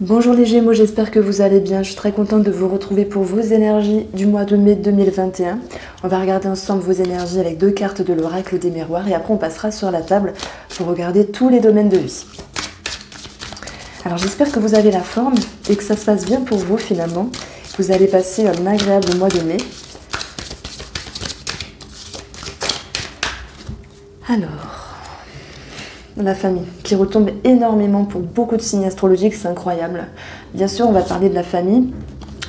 Bonjour les Gémeaux, j'espère que vous allez bien. Je suis très contente de vous retrouver pour vos énergies du mois de mai 2021. On va regarder ensemble vos énergies avec 2 cartes de l'oracle des miroirs et après on passera sur la table pour regarder tous les domaines de vie. Alors j'espère que vous avez la forme et que ça se passe bien pour vous finalement. Vous allez passer un agréable mois de mai. Alors... la famille, qui retombe énormément pour beaucoup de signes astrologiques, c'est incroyable. Bien sûr, on va parler de la famille,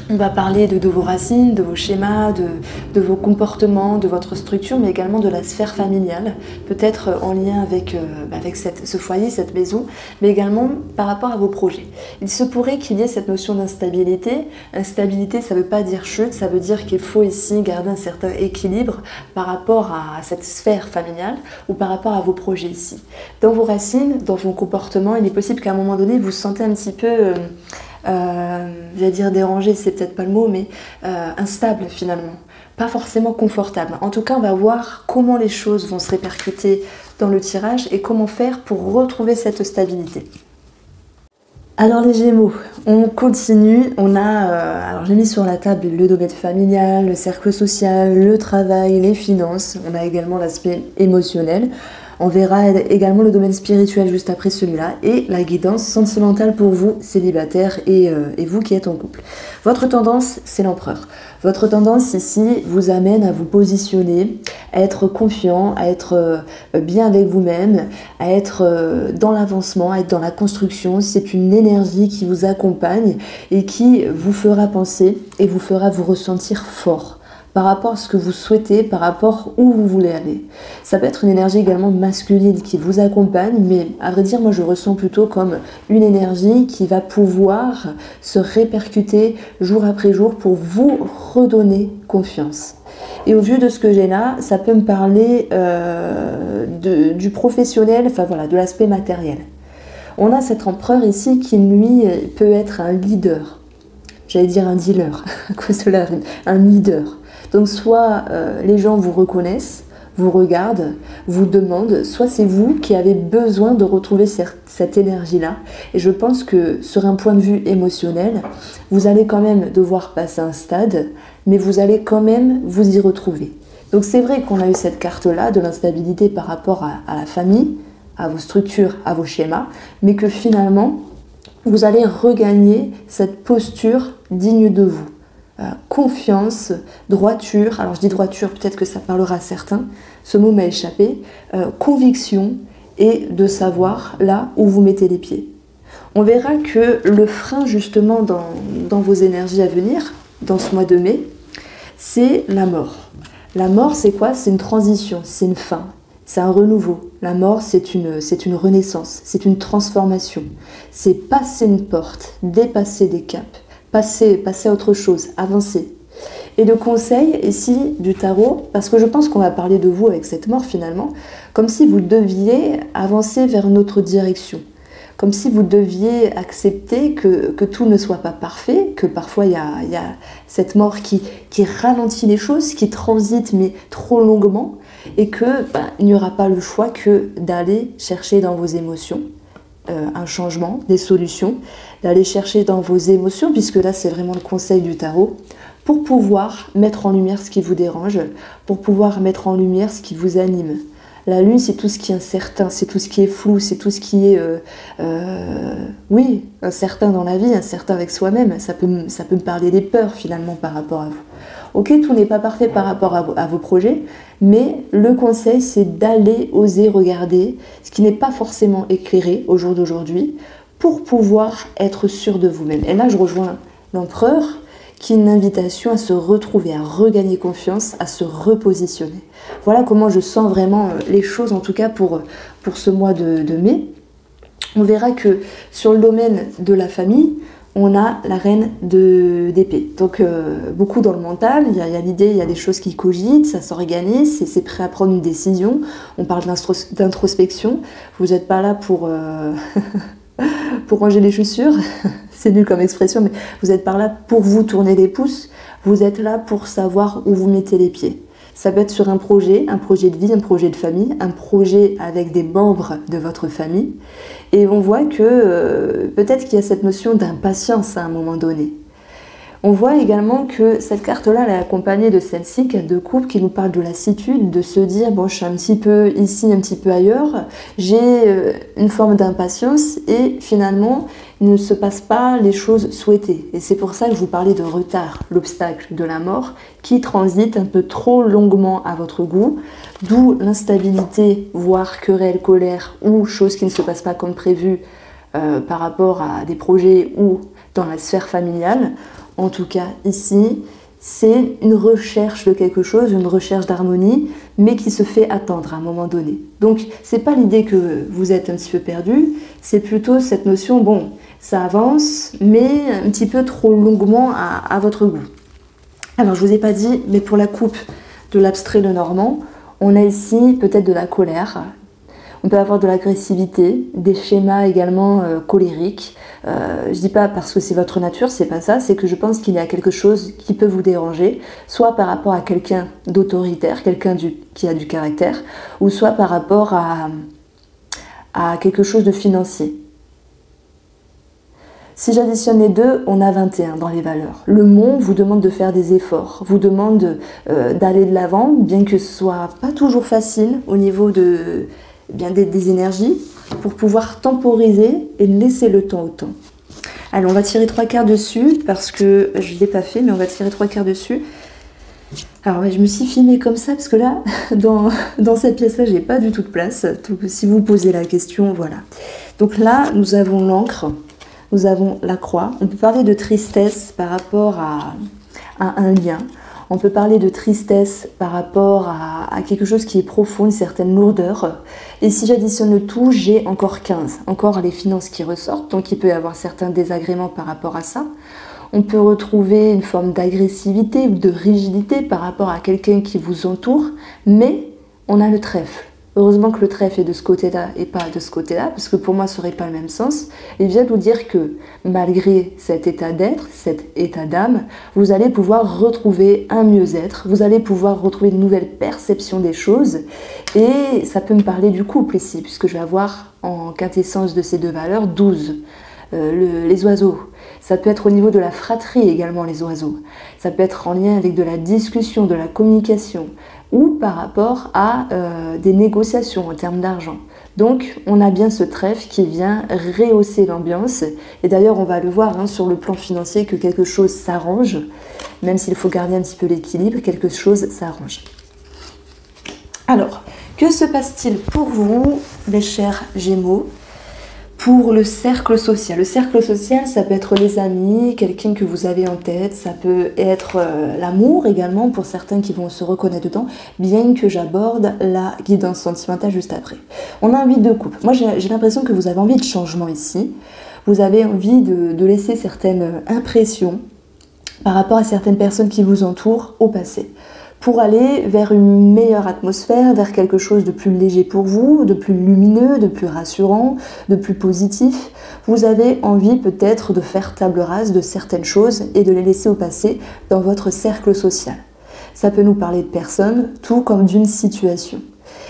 on va parler de vos racines, de vos schémas, de vos comportements, de votre structure, mais également de la sphère familiale, peut-être en lien avec ce foyer, cette maison, mais également par rapport à vos projets. Il se pourrait qu'il y ait cette notion d'instabilité. Instabilité, ça ne veut pas dire chute, ça veut dire qu'il faut ici garder un certain équilibre par rapport à cette sphère familiale ou par rapport à vos projets ici. Dans vos racines, dans vos comportements, il est possible qu'à un moment donné, vous vous sentez un petit peu... j'allais dire dérangé, c'est peut-être pas le mot, mais instable finalement, pas forcément confortable. En tout cas, on va voir comment les choses vont se répercuter dans le tirage et comment faire pour retrouver cette stabilité. Alors les Gémeaux, on continue, alors j'ai mis sur la table le domaine familial, le cercle social, le travail, les finances, on a également l'aspect émotionnel. On verra également le domaine spirituel juste après celui-là et la guidance sentimentale pour vous, célibataires et vous qui êtes en couple. Votre tendance, c'est l'empereur. Votre tendance ici vous amène à vous positionner, à être confiant, à être bien avec vous-même, à être dans l'avancement, à être dans la construction. C'est une énergie qui vous accompagne et qui vous fera penser et vous fera vous ressentir fort par rapport à ce que vous souhaitez, par rapport où vous voulez aller. Ça peut être une énergie également masculine qui vous accompagne, mais à vrai dire, moi je ressens plutôt comme une énergie qui va pouvoir se répercuter jour après jour pour vous redonner confiance. Et au vu de ce que j'ai là, ça peut me parler du professionnel, enfin voilà, de l'aspect matériel. On a cet empereur ici qui, lui, peut être un leader. J'allais dire un dealer, à cause de la rime, un leader. Donc soit les gens vous reconnaissent, vous regardent, vous demandent, soit c'est vous qui avez besoin de retrouver cette énergie-là. Et je pense que sur un point de vue émotionnel, vous allez quand même devoir passer un stade, mais vous allez quand même vous y retrouver. Donc c'est vrai qu'on a eu cette carte-là de l'instabilité par rapport à la famille, à vos structures, à vos schémas, mais que finalement, vous allez regagner cette posture digne de vous. Confiance, droiture, alors je dis droiture, peut-être que ça parlera à certains, ce mot m'a échappé, conviction et de savoir là où vous mettez les pieds. On verra que le frein justement dans vos énergies à venir, dans ce mois de mai, c'est la mort. La mort c'est quoi? C'est une transition, c'est une fin, c'est un renouveau. La mort c'est une renaissance, c'est une transformation, c'est passer une porte, dépasser des caps. Passer à autre chose, avancer. Et le conseil ici du tarot, parce que je pense qu'on va parler de vous avec cette mort finalement, comme si vous deviez avancer vers une autre direction. Comme si vous deviez accepter que tout ne soit pas parfait, que parfois il y a cette mort qui ralentit les choses, qui transite mais trop longuement, et il n'y aura pas le choix que d'aller chercher dans vos émotions un changement, des solutions, d'aller chercher dans vos émotions, puisque là c'est vraiment le conseil du tarot, pour pouvoir mettre en lumière ce qui vous dérange, pour pouvoir mettre en lumière ce qui vous anime. La lune, c'est tout ce qui est incertain, c'est tout ce qui est flou, c'est tout ce qui est, oui, incertain dans la vie, incertain avec soi-même. Ça peut me parler des peurs finalement par rapport à vous. Ok, tout n'est pas parfait par rapport à vos projets, mais le conseil, c'est d'aller oser regarder ce qui n'est pas forcément éclairé au jour d'aujourd'hui pour pouvoir être sûr de vous-même. Et là, je rejoins l'empereur, qui est une invitation à se retrouver, à regagner confiance, à se repositionner. Voilà comment je sens vraiment les choses, en tout cas pour ce mois de mai. On verra que sur le domaine de la famille, on a la reine d'épée. Donc beaucoup dans le mental, il y a l'idée, il y a des choses qui cogitent, ça s'organise, c'est prêt à prendre une décision. On parle d'introspection. Vous n'êtes pas là pour ranger les chaussures, c'est nul comme expression, mais vous n'êtes pas là pour vous tourner les pouces, vous êtes là pour savoir où vous mettez les pieds. Ça peut être sur un projet de vie, un projet de famille, un projet avec des membres de votre famille. Et on voit que peut-être qu'il y a cette notion d'impatience à un moment donné. On voit également que cette carte-là, elle est accompagnée de celle-ci, carte de coupe, qui nous parle de lassitude, de se dire, bon, je suis un petit peu ici, un petit peu ailleurs, j'ai une forme d'impatience et finalement, il ne se passe pas les choses souhaitées. Et c'est pour ça que je vous parlais de retard, l'obstacle de la mort, qui transite un peu trop longuement à votre goût, d'où l'instabilité, voire querelle, colère, ou choses qui ne se passent pas comme prévu par rapport à des projets ou dans la sphère familiale. En tout cas, ici, c'est une recherche de quelque chose, une recherche d'harmonie, mais qui se fait attendre à un moment donné. Donc, c'est pas l'idée que vous êtes un petit peu perdu, c'est plutôt cette notion, bon, ça avance, mais un petit peu trop longuement à votre goût. Alors, je vous ai pas dit, mais pour la coupe de l'abstrait le normand, on a ici peut-être de la colère, on peut avoir de l'agressivité, des schémas également colériques. Je dis pas parce que c'est votre nature, c'est pas ça, c'est que je pense qu'il y a quelque chose qui peut vous déranger, soit par rapport à quelqu'un d'autoritaire, quelqu'un qui a du caractère, ou soit par rapport à quelque chose de financier. Si j'additionne les deux, on a 21 dans les valeurs. Le monde vous demande de faire des efforts, vous demande d'aller de l'avant, bien que ce soit pas toujours facile au niveau des énergies, pour pouvoir temporiser et laisser le temps au temps. Allez, on va tirer 3 quarts dessus, parce que je ne l'ai pas fait, mais on va tirer 3 quarts dessus. Alors ouais, je me suis filmée comme ça, parce que là, dans cette pièce-là, j'ai pas du tout de place. Donc si vous posez la question, voilà. Donc là, nous avons l'encre, nous avons la croix. On peut parler de tristesse par rapport à un lien. On peut parler de tristesse par rapport à quelque chose qui est profond, une certaine lourdeur. Et si j'additionne le tout, j'ai encore 15. Encore les finances qui ressortent, donc il peut y avoir certains désagréments par rapport à ça. On peut retrouver une forme d'agressivité ou de rigidité par rapport à quelqu'un qui vous entoure, mais on a le trèfle. Heureusement que le trèfle est de ce côté-là et pas de ce côté-là, parce que pour moi, ça n'aurait pas le même sens. Il vient nous dire que malgré cet état d'être, cet état d'âme, vous allez pouvoir retrouver un mieux-être, vous allez pouvoir retrouver une nouvelle perception des choses. Et ça peut me parler du couple ici, puisque je vais avoir en quintessence de ces deux valeurs 12. Les oiseaux. Ça peut être au niveau de la fratrie également, les oiseaux. Ça peut être en lien avec de la discussion, de la communication, ou par rapport à des négociations en termes d'argent. Donc on a bien ce trèfle qui vient rehausser l'ambiance, et d'ailleurs on va le voir sur le plan financier que quelque chose s'arrange, même s'il faut garder un petit peu l'équilibre, quelque chose s'arrange. Alors, que se passe-t-il pour vous, mes chers Gémeaux, pour le cercle social? Le cercle social, ça peut être les amis, quelqu'un que vous avez en tête, ça peut être l'amour également, pour certains qui vont se reconnaître dedans, bien que j'aborde la guidance sentimentale juste après. On a envie de couple. Moi, j'ai l'impression que vous avez envie de changement ici. Vous avez envie de laisser certaines impressions par rapport à certaines personnes qui vous entourent au passé, pour aller vers une meilleure atmosphère, vers quelque chose de plus léger pour vous, de plus lumineux, de plus rassurant, de plus positif. Vous avez envie peut-être de faire table rase de certaines choses et de les laisser au passé dans votre cercle social. Ça peut nous parler de personnes, tout comme d'une situation.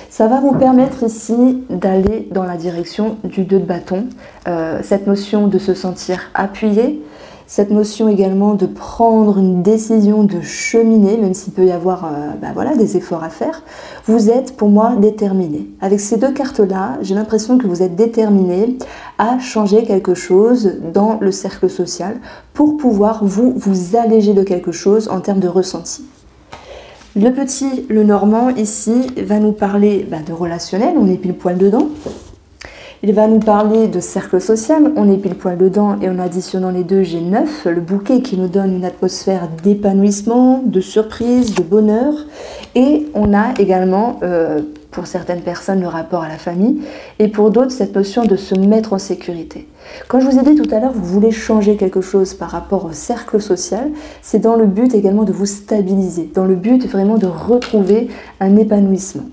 Ça va vous permettre ici d'aller dans la direction du 2 de bâton, cette notion de se sentir appuyé, cette notion également de prendre une décision, de cheminer, même s'il peut y avoir des efforts à faire. Vous êtes, pour moi, déterminé. Avec ces deux cartes-là, j'ai l'impression que vous êtes déterminé à changer quelque chose dans le cercle social pour pouvoir vous alléger de quelque chose en termes de ressenti. Le petit, le normand, ici, va nous parler de relationnel, on est pile poil dedans. Il va nous parler de cercle social, on est pile poil dedans, et en additionnant les deux, j'ai 9, le bouquet qui nous donne une atmosphère d'épanouissement, de surprise, de bonheur. Et on a également, pour certaines personnes, le rapport à la famille, et pour d'autres, cette notion de se mettre en sécurité. Quand je vous ai dit tout à l'heure, vous voulez changer quelque chose par rapport au cercle social, c'est dans le but également de vous stabiliser, dans le but vraiment de retrouver un épanouissement.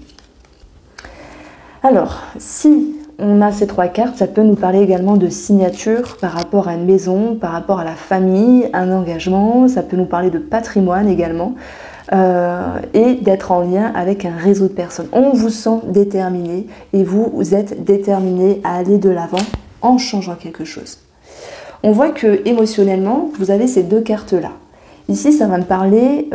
Alors, si on a ces 3 cartes, ça peut nous parler également de signature par rapport à une maison, par rapport à la famille, un engagement, ça peut nous parler de patrimoine également. et d'être en lien avec un réseau de personnes. On vous sent déterminé et vous êtes déterminé à aller de l'avant en changeant quelque chose. On voit que émotionnellement, vous avez ces deux cartes-là. Ici, ça va me parler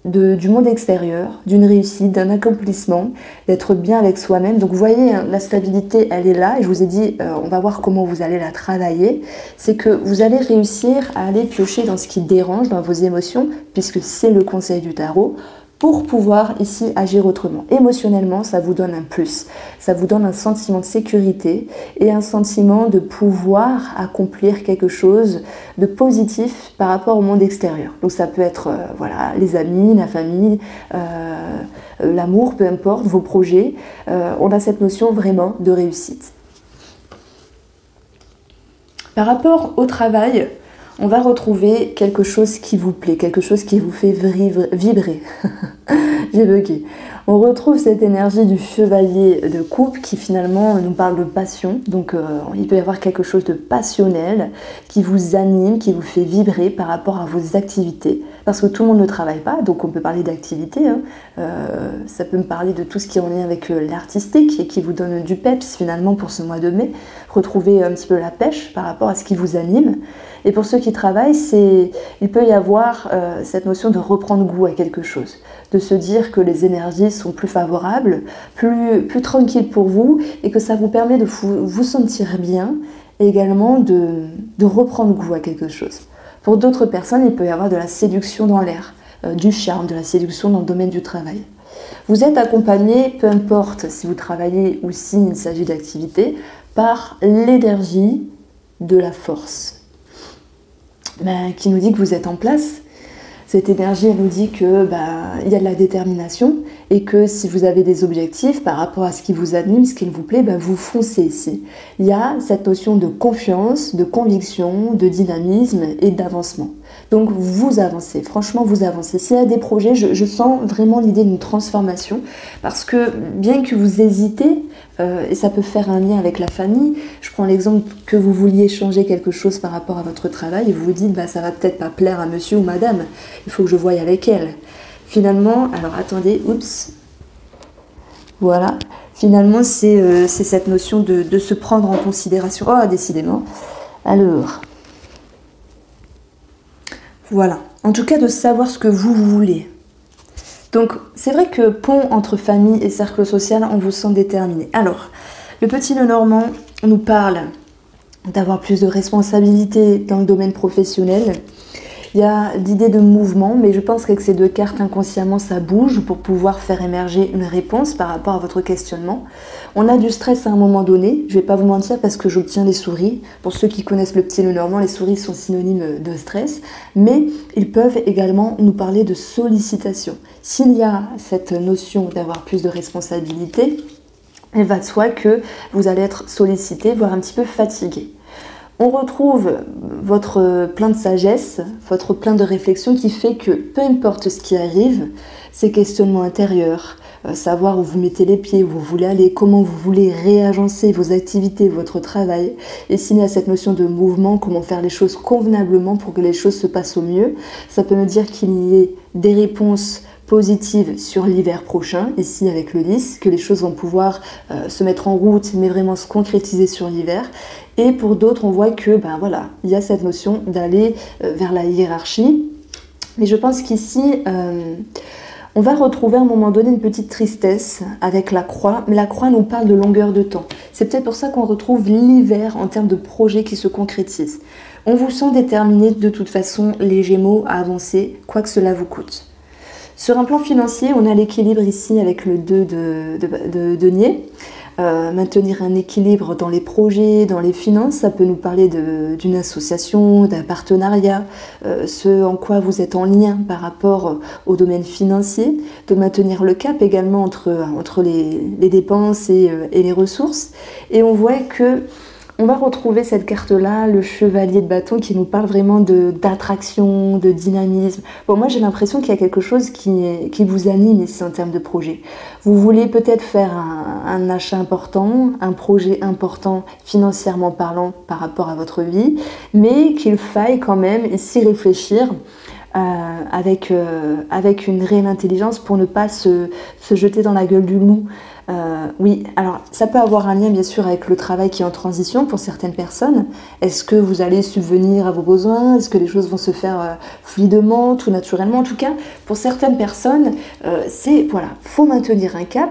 du monde extérieur, d'une réussite, d'un accomplissement, d'être bien avec soi-même. Donc vous voyez, hein, la stabilité, elle est là. Et je vous ai dit, on va voir comment vous allez la travailler. C'est que vous allez réussir à aller piocher dans ce qui dérange, dans vos émotions, puisque c'est le conseil du tarot, pour pouvoir ici agir autrement. Émotionnellement, ça vous donne un plus. Ça vous donne un sentiment de sécurité et un sentiment de pouvoir accomplir quelque chose de positif par rapport au monde extérieur. Donc ça peut être voilà, les amis, la famille, l'amour, peu importe, vos projets. On a cette notion vraiment de réussite. Par rapport au travail, on va retrouver quelque chose qui vous plaît, quelque chose qui vous fait vibrer. J'ai bugué. On retrouve cette énergie du chevalier de coupe qui finalement nous parle de passion. Donc il peut y avoir quelque chose de passionnel qui vous anime, qui vous fait vibrer par rapport à vos activités. Parce que tout le monde ne travaille pas, donc on peut parler d'activité. Hein. Ça peut me parler de tout ce qui est en lien avec l'artistique et qui vous donne du peps finalement pour ce mois de mai. Retrouver un petit peu la pêche par rapport à ce qui vous anime. Et pour ceux qui travaillent, il peut y avoir cette notion de reprendre goût à quelque chose, de se dire que les énergies sont plus favorables, plus tranquilles pour vous et que ça vous permet de vous sentir bien et également de reprendre goût à quelque chose. Pour d'autres personnes, il peut y avoir de la séduction dans l'air, du charme, de la séduction dans le domaine du travail. Vous êtes accompagné, peu importe si vous travaillez ou s'il s'agit d'activité, par l'énergie de la force. Qui nous dit que vous êtes en place. Cette énergie, elle nous dit que il y a de la détermination et que si vous avez des objectifs par rapport à ce qui vous anime, ce qui vous plaît, vous foncez ici. Il y a cette notion de confiance, de conviction, de dynamisme et d'avancement. Donc vous avancez, franchement vous avancez. S'il y a des projets, je sens vraiment l'idée d'une transformation parce que bien que vous hésitez, et ça peut faire un lien avec la famille, je prends l'exemple que vous vouliez changer quelque chose par rapport à votre travail et vous vous dites ça va peut-être pas plaire à monsieur ou madame, il faut que je voie avec elle. Finalement, alors attendez, oups, voilà, finalement c'est cette notion de se prendre en considération. Oh, décidément. Alors, voilà, en tout cas de savoir ce que vous voulez. Donc c'est vrai que pont entre famille et cercle social, on vous sent déterminé. Alors, le petit Lenormand nous parle d'avoir plus de responsabilités dans le domaine professionnel. Il y a l'idée de mouvement, mais je pense qu'avec ces deux cartes, inconsciemment, ça bouge pour pouvoir faire émerger une réponse par rapport à votre questionnement. On a du stress à un moment donné, je ne vais pas vous mentir parce que j'obtiens des souris. Pour ceux qui connaissent le petit Lenormand, les souris sont synonymes de stress, mais ils peuvent également nous parler de sollicitation. S'il y a cette notion d'avoir plus de responsabilité, il va de soi que vous allez être sollicité, voire un petit peu fatigué. On retrouve votre plein de sagesse, votre plein de réflexion qui fait que peu importe ce qui arrive, ces questionnements intérieurs, savoir où vous mettez les pieds, où vous voulez aller, comment vous voulez réagencer vos activités, votre travail, et s'il y a cette notion de mouvement, comment faire les choses convenablement pour que les choses se passent au mieux, ça peut me dire qu'il y ait des réponses positives sur l'hiver prochain, ici avec le lys, que les choses vont pouvoir se mettre en route, mais vraiment se concrétiser sur l'hiver. Et pour d'autres, on voit que, voilà, il y a cette notion d'aller vers la hiérarchie. Mais je pense qu'ici, on va retrouver à un moment donné une petite tristesse avec la croix. Mais la croix nous parle de longueur de temps. C'est peut-être pour ça qu'on retrouve l'hiver en termes de projets qui se concrétisent. On vous sent déterminé de toute façon, les Gémeaux, à avancer, quoi que cela vous coûte. Sur un plan financier, on a l'équilibre ici avec le 2 de denier. Maintenir un équilibre dans les projets, dans les finances, ça peut nous parler d'une association, d'un partenariat, ce en quoi vous êtes en lien par rapport au domaine financier, de maintenir le cap également entre les dépenses et les ressources. Et on voit que on va retrouver cette carte-là, le chevalier de bâton, qui nous parle vraiment d'attraction, de dynamisme. Bon, moi, j'ai l'impression qu'il y a quelque chose qui vous anime ici en termes de projet. Vous voulez peut-être faire un achat important, un projet important financièrement parlant par rapport à votre vie, mais qu'il faille quand même ici réfléchir avec une réelle intelligence pour ne pas se jeter dans la gueule du loup. Oui, alors ça peut avoir un lien bien sûr avec le travail qui est en transition pour certaines personnes. Est-ce que vous allez subvenir à vos besoins? Est-ce que les choses vont se faire fluidement, tout naturellement? En tout cas, pour certaines personnes, voilà, faut maintenir un cap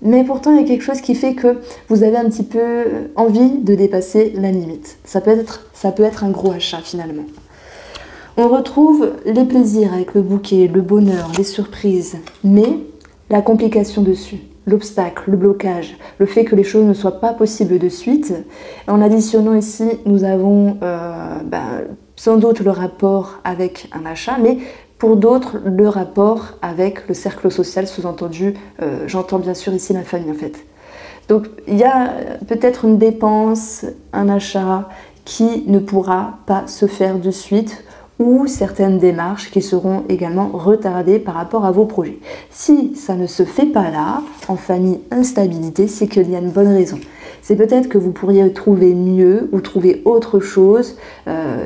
mais pourtant il y a quelque chose qui fait que vous avez un petit peu envie de dépasser la limite. Ça peut être un gros achat finalement. On retrouve les plaisirs avec le bouquet, le bonheur, les surprises, mais la complication dessus, l'obstacle, le blocage, le fait que les choses ne soient pas possibles de suite. En additionnant ici, nous avons sans doute le rapport avec un achat, mais pour d'autres, le rapport avec le cercle social, sous-entendu, j'entends bien sûr ici la famille en fait. Donc il y a peut-être une dépense, un achat qui ne pourra pas se faire de suite, ou certaines démarches qui seront également retardées par rapport à vos projets. Si ça ne se fait pas là, en famille instabilité, c'est qu'il y a une bonne raison. C'est peut-être que vous pourriez trouver mieux ou trouver autre chose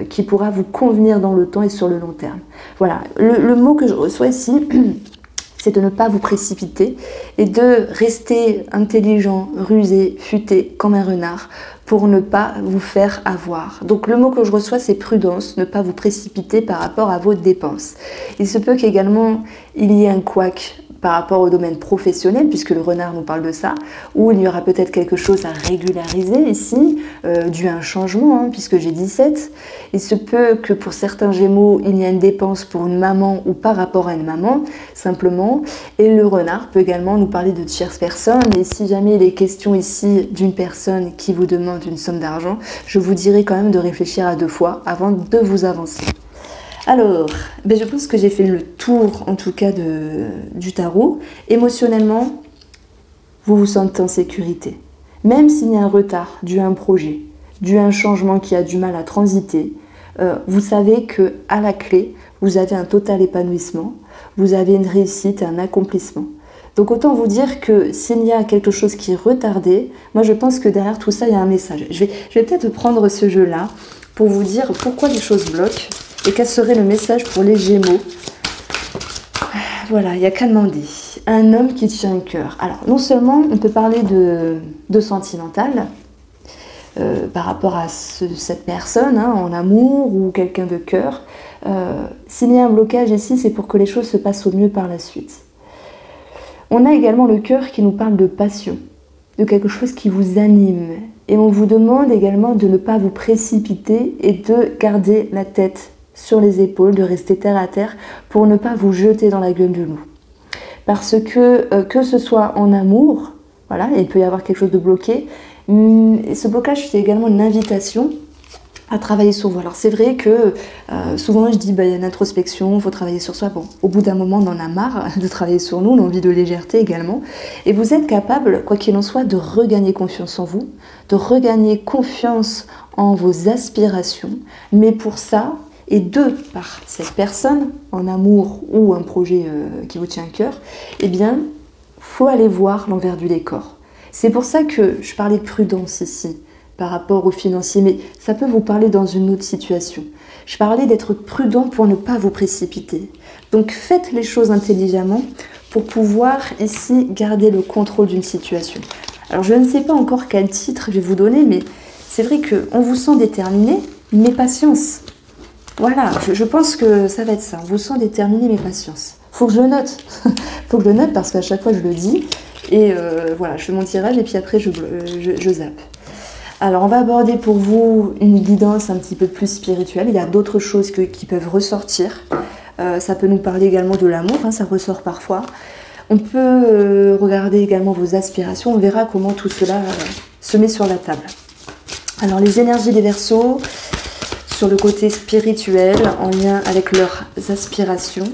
qui pourra vous convenir dans le temps et sur le long terme. Voilà, le mot que je reçois ici, c'est de ne pas vous précipiter et de rester intelligent, rusé, futé comme un renard pour ne pas vous faire avoir. Donc le mot que je reçois, c'est prudence, ne pas vous précipiter par rapport à vos dépenses. Il se peut qu'également il y ait un couac par rapport au domaine professionnel, puisque le renard nous parle de ça, où il y aura peut-être quelque chose à régulariser ici, dû à un changement, puisque j'ai 17. Il se peut que pour certains Gémeaux, il y a une dépense pour une maman ou par rapport à une maman, simplement. Et le renard peut également nous parler de tierces personnes. Et si jamais il est question ici d'une personne qui vous demande une somme d'argent, je vous dirais quand même de réfléchir à 2 fois avant de vous avancer. Alors, je pense que j'ai fait le tour en tout cas du tarot. Émotionnellement, vous vous sentez en sécurité. Même s'il y a un retard dû à un projet, dû à un changement qui a du mal à transiter, vous savez qu'à la clé, vous avez un total épanouissement, vous avez une réussite, un accomplissement. Donc autant vous dire que s'il y a quelque chose qui est retardé, moi je pense que derrière tout ça, il y a un message. Je vais peut-être prendre ce jeu-là pour vous dire pourquoi les choses bloquent. Et quel serait le message pour les Gémeaux? Voilà, il n'y a qu'à demander. Un homme qui tient un cœur. Alors, non seulement on peut parler de sentimental par rapport à cette personne, en amour ou quelqu'un de cœur. S'il y a un blocage ici, c'est pour que les choses se passent au mieux par la suite. On a également le cœur qui nous parle de passion, de quelque chose qui vous anime. Et on vous demande également de ne pas vous précipiter et de garder la tête sur les épaules, de rester terre à terre pour ne pas vous jeter dans la gueule du loup. Parce que ce soit en amour, voilà, il peut y avoir quelque chose de bloqué. Et ce blocage, c'est également une invitation à travailler sur vous. Alors c'est vrai que souvent je dis il y a une introspection, il faut travailler sur soi. Bon, au bout d'un moment, on en a marre de travailler sur nous, on a envie de légèreté également. Et vous êtes capable, quoi qu'il en soit, de regagner confiance en vous, de regagner confiance en vos aspirations. Mais pour ça, et par cette personne, en amour ou un projet qui vous tient à cœur, eh bien, faut aller voir l'envers du décor. C'est pour ça que je parlais de prudence ici, par rapport aux financiers, mais ça peut vous parler dans une autre situation. Je parlais d'être prudent pour ne pas vous précipiter. Donc faites les choses intelligemment pour pouvoir ici garder le contrôle d'une situation. Alors je ne sais pas encore quel titre je vais vous donner, mais c'est vrai qu'on vous sent déterminé, mais patience. Voilà, je pense que ça va être ça. On vous sent déterminé, mais patience. Faut que je le note. Faut que je le note parce qu'à chaque fois je le dis. Et voilà, je fais mon tirage et puis après je zappe. Alors on va aborder pour vous une guidance un petit peu plus spirituelle. Il y a d'autres choses qui peuvent ressortir. Ça peut nous parler également de l'amour, ça ressort parfois. On peut regarder également vos aspirations. On verra comment tout cela se met sur la table. Alors les énergies des Verseaux, sur le côté spirituel, en lien avec leurs aspirations.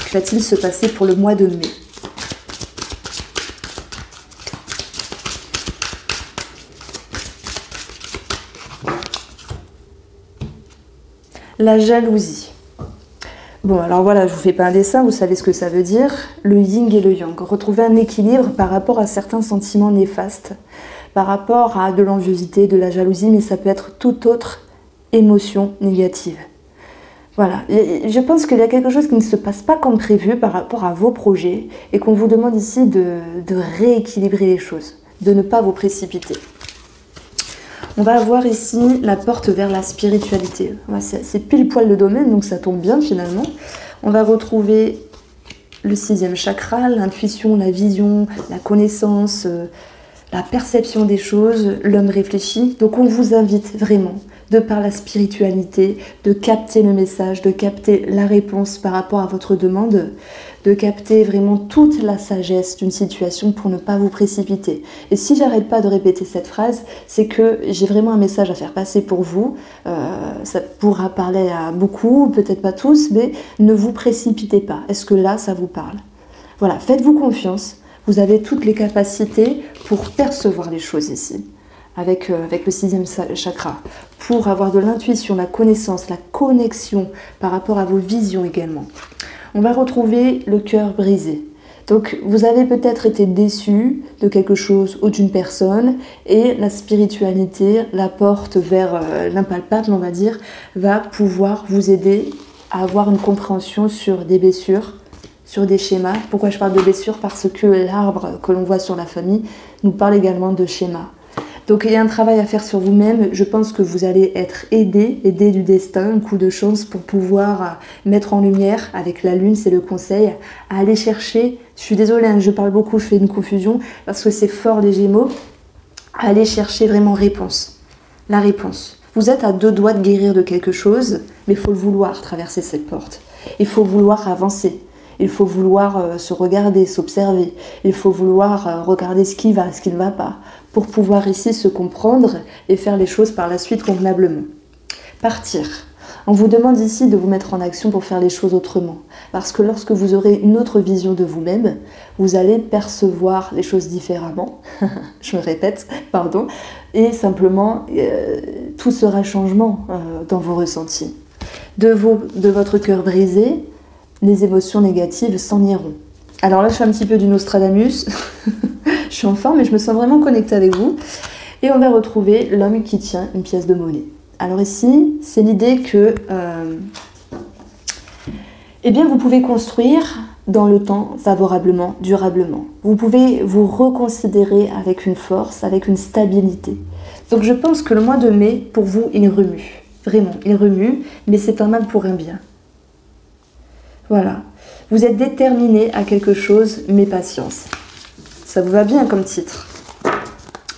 Que va-t-il se passer pour le mois de mai? La jalousie. Bon, alors voilà, je vous fais pas un dessin, vous savez ce que ça veut dire. Le yin et le yang. Retrouver un équilibre par rapport à certains sentiments néfastes, par rapport à de l'enviosité, de la jalousie, mais ça peut être toute autre émotion négative. Voilà, et je pense qu'il y a quelque chose qui ne se passe pas comme prévu par rapport à vos projets et qu'on vous demande ici de rééquilibrer les choses, de ne pas vous précipiter. On va avoir ici la porte vers la spiritualité. C'est pile poil le domaine, donc ça tombe bien finalement. On va retrouver le 6e chakra, l'intuition, la vision, la connaissance, la perception des choses, l'homme réfléchi. Donc on vous invite vraiment, de par la spiritualité, de capter le message, de capter la réponse par rapport à votre demande, de capter vraiment toute la sagesse d'une situation pour ne pas vous précipiter. Et si j'arrête pas de répéter cette phrase, c'est que j'ai vraiment un message à faire passer pour vous. Ça pourra parler à beaucoup, peut-être pas tous, mais ne vous précipitez pas. Est-ce que là, ça vous parle? Voilà, faites-vous confiance. Vous avez toutes les capacités pour percevoir les choses ici, avec le 6e chakra, pour avoir de l'intuition, la connaissance, la connexion par rapport à vos visions également. On va retrouver le cœur brisé. Donc vous avez peut-être été déçu de quelque chose ou d'une personne et la spiritualité, la porte vers l'impalpable, on va dire, va pouvoir vous aider à avoir une compréhension sur des blessures, sur des schémas. Pourquoi je parle de blessures? Parce que l'arbre que l'on voit sur la famille nous parle également de schémas. Donc il y a un travail à faire sur vous-même. Je pense que vous allez être aidé du destin, un coup de chance pour pouvoir mettre en lumière, avec la lune, c'est le conseil, à aller chercher, je suis désolée, hein, je parle beaucoup, je fais une confusion, parce que c'est fort les Gémeaux, à aller chercher vraiment réponse, la réponse. Vous êtes à 2 doigts de guérir de quelque chose, mais il faut le vouloir traverser cette porte. Il faut vouloir avancer. Il faut vouloir se regarder, s'observer. Il faut vouloir regarder ce qui va, ce qui ne va pas, pour pouvoir ici se comprendre et faire les choses par la suite convenablement. Partir. On vous demande ici de vous mettre en action pour faire les choses autrement. Parce que lorsque vous aurez une autre vision de vous-même, vous allez percevoir les choses différemment. Je me répète, pardon. Et simplement, tout sera changement dans vos ressentis. De votre cœur brisé, les émotions négatives s'en iront. Alors là, je fais un petit peu du Nostradamus. Je suis en forme, mais je me sens vraiment connectée avec vous. Et on va retrouver l'homme qui tient une pièce de monnaie. Alors ici, c'est l'idée que eh bien, vous pouvez construire dans le temps favorablement, durablement. Vous pouvez vous reconsidérer avec une force, avec une stabilité. Donc je pense que le mois de mai, pour vous, il remue. Vraiment, il remue, mais c'est un mal pour un bien. Voilà. Vous êtes déterminé à quelque chose, mais patience. Ça vous va bien comme titre.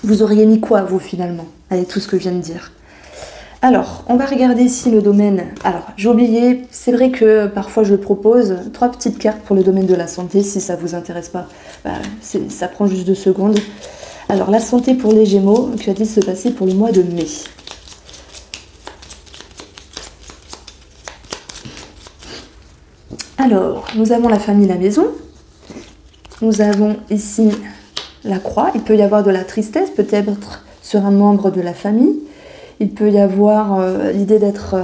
Vous auriez mis quoi, vous, finalement, avec tout ce que je viens de dire? Alors, on va regarder ici le domaine. Alors, j'ai oublié, c'est vrai que parfois je propose 3 petites cartes pour le domaine de la santé. Si ça ne vous intéresse pas, ça prend juste 2 secondes. Alors, la santé pour les Gémeaux, que va-t-il se passer pour le mois de mai? Alors, nous avons la famille, la maison. Nous avons ici la croix. Il peut y avoir de la tristesse, peut-être sur un membre de la famille. Il peut y avoir l'idée d'être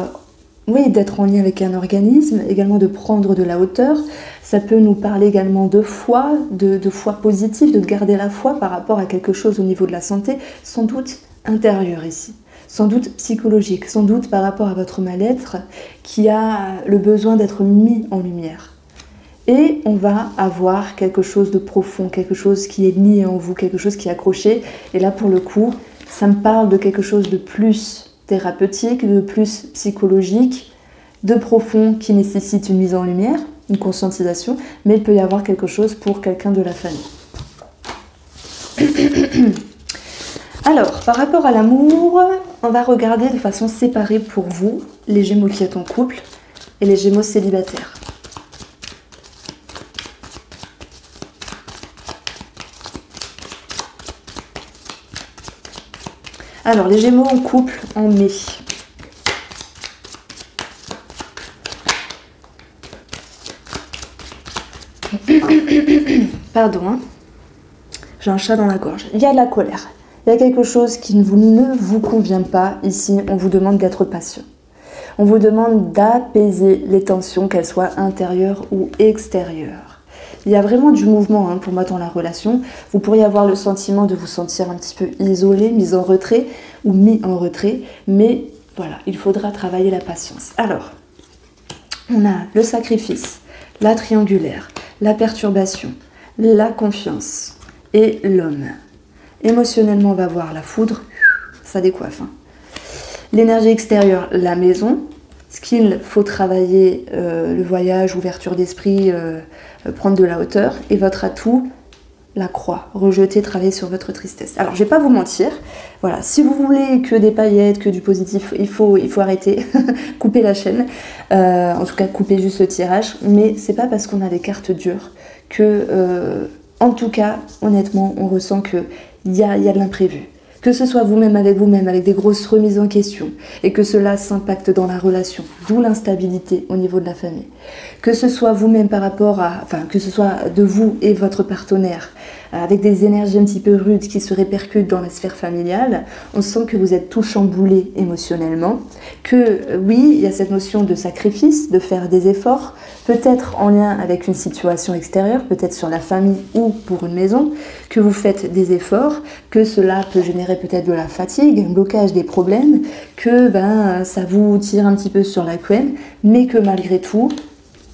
en lien avec un organisme, également de prendre de la hauteur. Ça peut nous parler également de foi, de foi positive, de garder la foi par rapport à quelque chose au niveau de la santé, sans doute intérieur ici, sans doute psychologique, sans doute par rapport à votre mal-être qui a le besoin d'être mis en lumière. Et on va avoir quelque chose de profond, quelque chose qui est lié en vous, quelque chose qui est accroché. Et là, pour le coup, ça me parle de quelque chose de plus thérapeutique, de plus psychologique, de profond qui nécessite une mise en lumière, une conscientisation, mais il peut y avoir quelque chose pour quelqu'un de la famille. Alors, par rapport à l'amour, on va regarder de façon séparée pour vous, les Gémeaux qui êtes en couple et les Gémeaux célibataires. Alors, les Gémeaux en couple en mai. Pardon, hein. J'ai un chat dans la gorge. Il y a de la colère. Il y a quelque chose qui ne vous convient pas. Ici, on vous demande d'être patient. On vous demande d'apaiser les tensions, qu'elles soient intérieures ou extérieures. Il y a vraiment du mouvement pour moi dans la relation. Vous pourriez avoir le sentiment de vous sentir un petit peu isolé, mis en retrait ou mis en retrait. Mais voilà, il faudra travailler la patience. Alors, On a le sacrifice, la triangulaire, la perturbation, la confiance et l'homme. Émotionnellement, on va voir la foudre, ça décoiffe. Hein. L'énergie extérieure, la maison. Ce qu'il faut travailler, le voyage, ouverture d'esprit, prendre de la hauteur. Et votre atout, la croix, rejeter, travailler sur votre tristesse. Alors, je vais pas vous mentir, voilà, si vous voulez que des paillettes, que du positif, il faut arrêter, couper la chaîne, en tout cas couper juste le tirage, mais c'est pas parce qu'on a des cartes dures que, en tout cas, honnêtement, on ressent qu'il y a de l'imprévu. Que ce soit vous-même, avec des grosses remises en question, et que cela s'impacte dans la relation, d'où l'instabilité au niveau de la famille. Que ce soit vous-même par rapport à, enfin, que ce soit de vous et votre partenaire, avec des énergies un petit peu rudes qui se répercutent dans la sphère familiale, on sent que vous êtes tout chamboulé émotionnellement, que oui, il y a cette notion de sacrifice, de faire des efforts, peut-être en lien avec une situation extérieure, peut-être sur la famille ou pour une maison, que vous faites des efforts, que cela peut générer peut-être de la fatigue, un blocage des problèmes, que ça vous tire un petit peu sur la couenne, mais que malgré tout,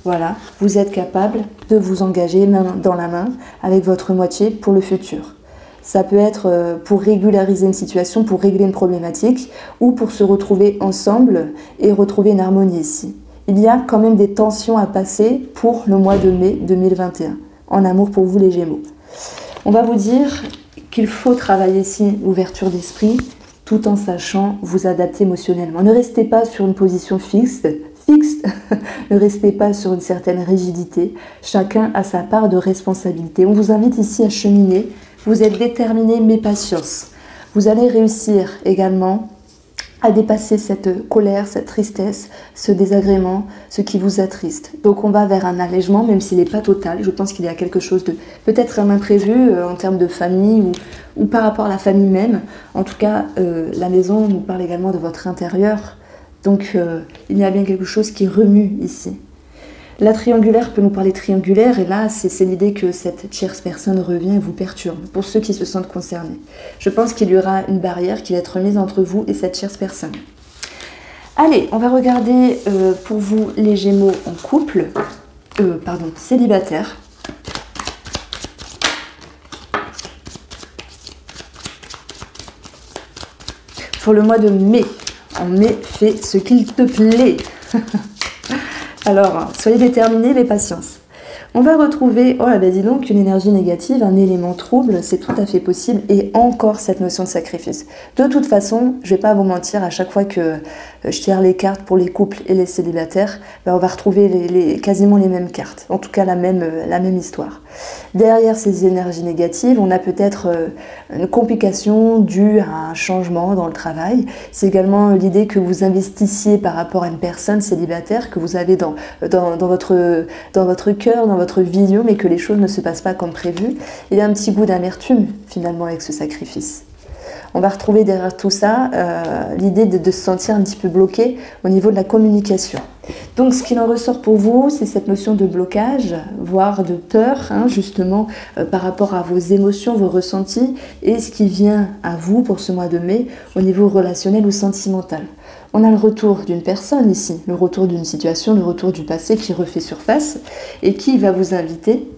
voilà, vous êtes capable de vous engager main dans la main avec votre moitié pour le futur. Ça peut être pour régulariser une situation, pour régler une problématique, ou pour se retrouver ensemble et retrouver une harmonie ici. Il y a quand même des tensions à passer pour le mois de mai 2021, en amour pour vous les Gémeaux. On va vous dire qu'il faut travailler ici l'ouverture d'esprit, tout en sachant vous adapter émotionnellement. Ne restez pas sur une position fixe, ne restez pas sur une certaine rigidité. Chacun a sa part de responsabilité. On vous invite ici à cheminer. Vous êtes déterminé, mais patience. Vous allez réussir également à dépasser cette colère, cette tristesse, ce désagrément, ce qui vous attriste. Donc on va vers un allègement, même s'il n'est pas total. Je pense qu'il y a quelque chose de peut-être un imprévu en termes de famille ou par rapport à la famille même. En tout cas, la maison nous parle également de votre intérieur. Donc il y a bien quelque chose qui remue ici. La triangulaire peut nous parler triangulaire, et là, c'est l'idée que cette tierce personne revient et vous perturbe, pour ceux qui se sentent concernés. Je pense qu'il y aura une barrière qui va être mise entre vous et cette tierce personne. Allez, on va regarder pour vous les Gémeaux en couple, célibataire. Pour le mois de mai. En mai, fais ce qu'il te plaît. Alors, soyez déterminés, mais patience. On va retrouver, dis donc, une énergie négative, un élément trouble, c'est tout à fait possible, et encore cette notion de sacrifice. De toute façon, je ne vais pas vous mentir, à chaque fois que je tire les cartes pour les couples et les célibataires, on va retrouver quasiment les mêmes cartes, en tout cas la même histoire. Derrière ces énergies négatives, on a peut-être une complication due à un changement dans le travail. C'est également l'idée que vous investissiez par rapport à une personne célibataire que vous avez dans votre cœur, dans votre vision, mais que les choses ne se passent pas comme prévu. Il y a un petit goût d'amertume finalement avec ce sacrifice. On va retrouver derrière tout ça l'idée de se sentir un petit peu bloqué au niveau de la communication. Donc ce qu'il en ressort pour vous, c'est cette notion de blocage, voire de peur, justement, par rapport à vos émotions, vos ressentis, et ce qui vient à vous pour ce mois de mai au niveau relationnel ou sentimental. On a le retour d'une personne ici, le retour d'une situation, le retour du passé qui refait surface et qui va vous inviter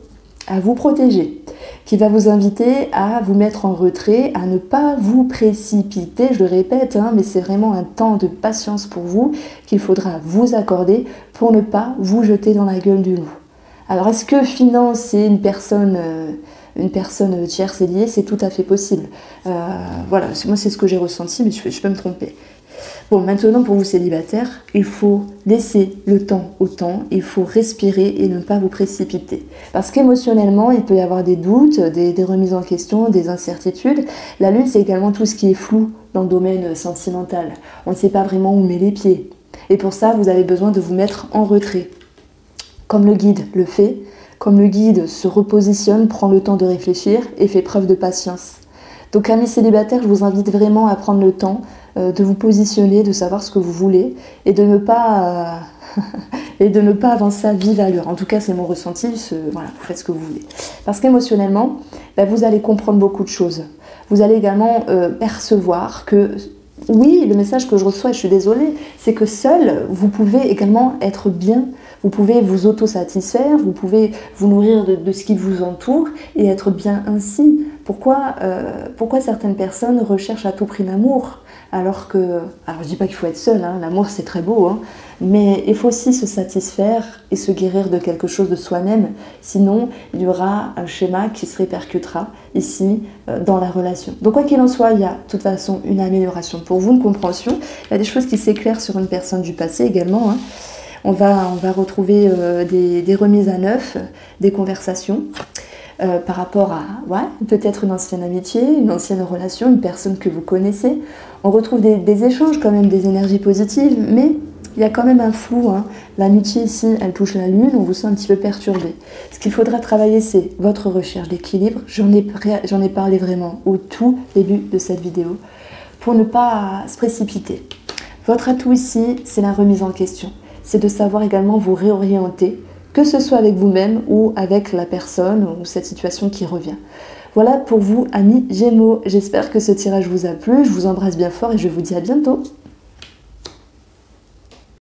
à vous protéger, qui va vous inviter à vous mettre en retrait, à ne pas vous précipiter, je le répète, mais c'est vraiment un temps de patience pour vous qu'il faudra vous accorder pour ne pas vous jeter dans la gueule du loup. Alors est-ce que financer une personne tierce est liée? C'est tout à fait possible. Voilà, moi c'est ce que j'ai ressenti, mais je peux me tromper. Bon, maintenant pour vous célibataires, il faut laisser le temps au temps, il faut respirer et ne pas vous précipiter. Parce qu'émotionnellement, il peut y avoir des doutes, des remises en question, des incertitudes. La lune, c'est également tout ce qui est flou dans le domaine sentimental. On ne sait pas vraiment où met les pieds. Et pour ça, vous avez besoin de vous mettre en retrait. Comme le guide le fait, comme le guide se repositionne, prend le temps de réfléchir et fait preuve de patience. Donc amis célibataires, je vous invite vraiment à prendre le temps de vous positionner, de savoir ce que vous voulez et de ne pas avancer à vive allure. En tout cas, c'est mon ressenti, voilà, vous faites ce que vous voulez. Parce qu'émotionnellement, vous allez comprendre beaucoup de choses. Vous allez également percevoir que, oui, le message que je reçois, et je suis désolée, c'est que seul, vous pouvez également être bien Vous pouvez vous auto-satisfaire, vous pouvez vous nourrir de ce qui vous entoure et être bien ainsi. Pourquoi certaines personnes recherchent à tout prix l'amour alors je dis pas qu'il faut être seul, hein, l'amour c'est très beau, hein, mais il faut aussi se satisfaire et se guérir de quelque chose de soi-même. Sinon, il y aura un schéma qui se répercutera ici dans la relation. Donc quoi qu'il en soit, il y a de toute façon une amélioration pour vous, une compréhension. Il y a des choses qui s'éclairent sur une personne du passé également, hein. On va retrouver des remises à neuf, des conversations par rapport à peut-être une ancienne amitié, une ancienne relation, une personne que vous connaissez. On retrouve des échanges quand même, des énergies positives, mais il y a quand même un flou, hein. L'amitié ici, elle touche la lune, on vous sent un petit peu perturbé. Ce qu'il faudra travailler, c'est votre recherche d'équilibre. J'en ai parlé vraiment au tout début de cette vidéo, pour ne pas se précipiter. Votre atout ici, c'est la remise en question. C'est de savoir également vous réorienter, que ce soit avec vous-même ou avec la personne ou cette situation qui revient. Voilà pour vous, amis Gémeaux. J'espère que ce tirage vous a plu. Je vous embrasse bien fort et je vous dis à bientôt.